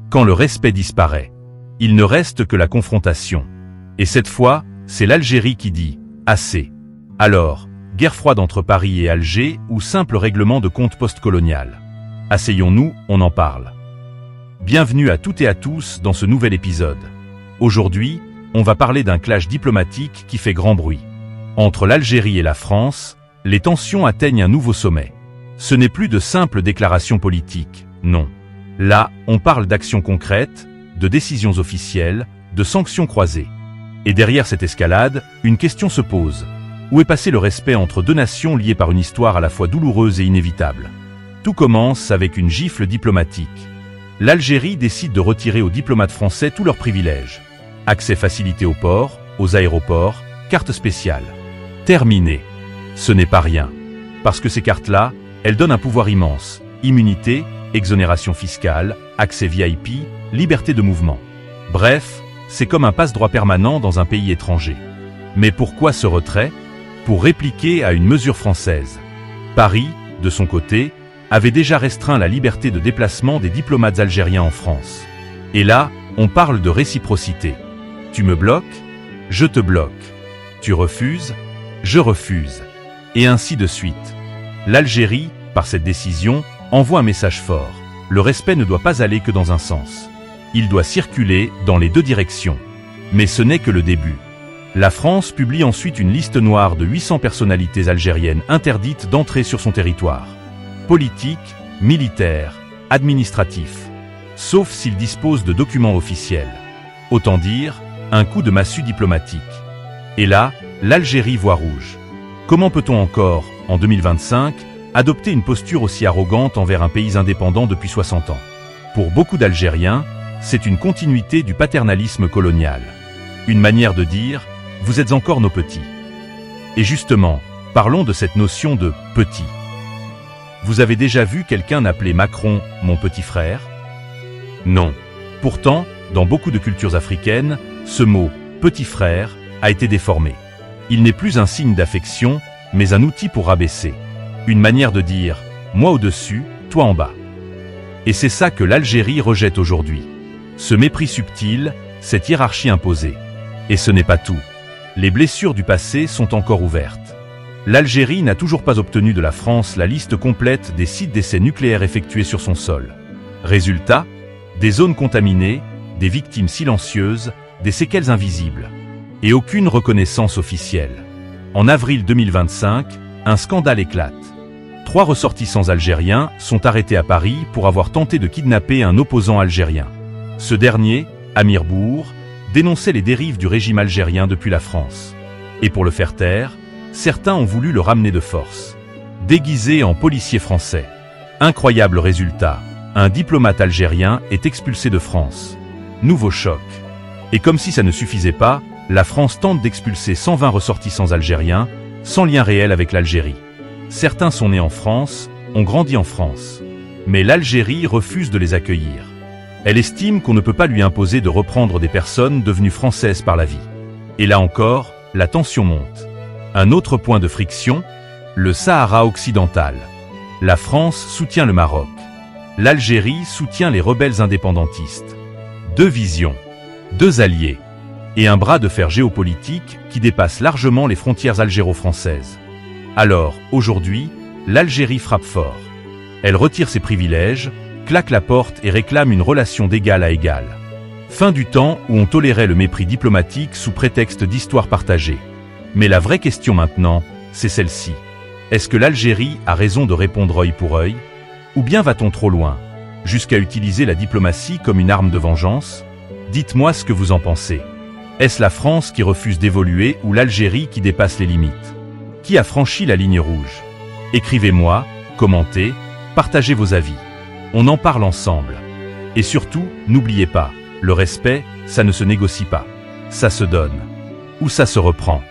Quand le respect disparaît, il ne reste que la confrontation. Et cette fois, c'est l'Algérie qui dit « assez ». Alors, guerre froide entre Paris et Alger ou simple règlement de compte post-colonial? Asseyons-nous, on en parle. Bienvenue à toutes et à tous dans ce nouvel épisode. Aujourd'hui, on va parler d'un clash diplomatique qui fait grand bruit. Entre l'Algérie et la France, les tensions atteignent un nouveau sommet. Ce n'est plus de simples déclarations politiques, non. Là, on parle d'actions concrètes, de décisions officielles, de sanctions croisées. Et derrière cette escalade, une question se pose. Où est passé le respect entre deux nations liées par une histoire à la fois douloureuse et inévitable? Tout commence avec une gifle diplomatique. L'Algérie décide de retirer aux diplomates français tous leurs privilèges. Accès facilité aux ports, aux aéroports, cartes spéciales. Terminé. Ce n'est pas rien. Parce que ces cartes-là, elles donnent un pouvoir immense. Immunité, exonération fiscale, accès VIP, liberté de mouvement. Bref, c'est comme un passe-droit permanent dans un pays étranger. Mais pourquoi ce retrait? Pour répliquer à une mesure française. Paris, de son côté, avait déjà restreint la liberté de déplacement des diplomates algériens en France. Et là, on parle de réciprocité. Tu me bloques, je te bloque. Tu refuses, je refuse. Et ainsi de suite. L'Algérie, par cette décision, envoie un message fort. Le respect ne doit pas aller que dans un sens. Il doit circuler dans les deux directions. Mais ce n'est que le début. La France publie ensuite une liste noire de 800 personnalités algériennes interdites d'entrer sur son territoire. Politique, militaire, administratif. Sauf s'ils disposent de documents officiels. Autant dire, un coup de massue diplomatique. Et là, l'Algérie voit rouge. Comment peut-on encore, en 2025, adopter une posture aussi arrogante envers un pays indépendant depuis 60 ans? Pour beaucoup d'Algériens, c'est une continuité du paternalisme colonial. Une manière de dire « vous êtes encore nos petits ». Et justement, parlons de cette notion de « petit ». Vous avez déjà vu quelqu'un appeler Macron « mon petit frère » ? Non. Pourtant, dans beaucoup de cultures africaines, ce mot « petit frère » a été déformé. Il n'est plus un signe d'affection, mais un outil pour rabaisser. Une manière de dire « moi au-dessus, toi en bas ». Et c'est ça que l'Algérie rejette aujourd'hui. Ce mépris subtil, cette hiérarchie imposée. Et ce n'est pas tout. Les blessures du passé sont encore ouvertes. L'Algérie n'a toujours pas obtenu de la France la liste complète des sites d'essais nucléaires effectués sur son sol. Résultat, des zones contaminées, des victimes silencieuses, des séquelles invisibles. Et aucune reconnaissance officielle. En avril 2025, un scandale éclate. 3 ressortissants algériens sont arrêtés à Paris pour avoir tenté de kidnapper un opposant algérien. Ce dernier, Amir Bour, dénonçait les dérives du régime algérien depuis la France. Et pour le faire taire, certains ont voulu le ramener de force. Déguisé en policier français. Incroyable résultat, un diplomate algérien est expulsé de France. Nouveau choc. Et comme si ça ne suffisait pas, la France tente d'expulser 120 ressortissants algériens, sans lien réel avec l'Algérie. Certains sont nés en France, ont grandi en France. Mais l'Algérie refuse de les accueillir. Elle estime qu'on ne peut pas lui imposer de reprendre des personnes devenues françaises par la vie. Et là encore, la tension monte. Un autre point de friction, le Sahara occidental. La France soutient le Maroc. L'Algérie soutient les rebelles indépendantistes. 2 visions, 2 alliés, et un bras de fer géopolitique qui dépasse largement les frontières algéro-françaises. Alors, aujourd'hui, l'Algérie frappe fort. Elle retire ses privilèges, claque la porte et réclame une relation d'égal à égal. Fin du temps où on tolérait le mépris diplomatique sous prétexte d'histoire partagée. Mais la vraie question maintenant, c'est celle-ci. Est-ce que l'Algérie a raison de répondre œil pour œil? Ou bien va-t-on trop loin, jusqu'à utiliser la diplomatie comme une arme de vengeance? Dites-moi ce que vous en pensez. Est-ce la France qui refuse d'évoluer ou l'Algérie qui dépasse les limites? Qui a franchi la ligne rouge? Écrivez-moi, commentez, partagez vos avis. On en parle ensemble. Et surtout, n'oubliez pas, le respect, ça ne se négocie pas. Ça se donne. Ou ça se reprend.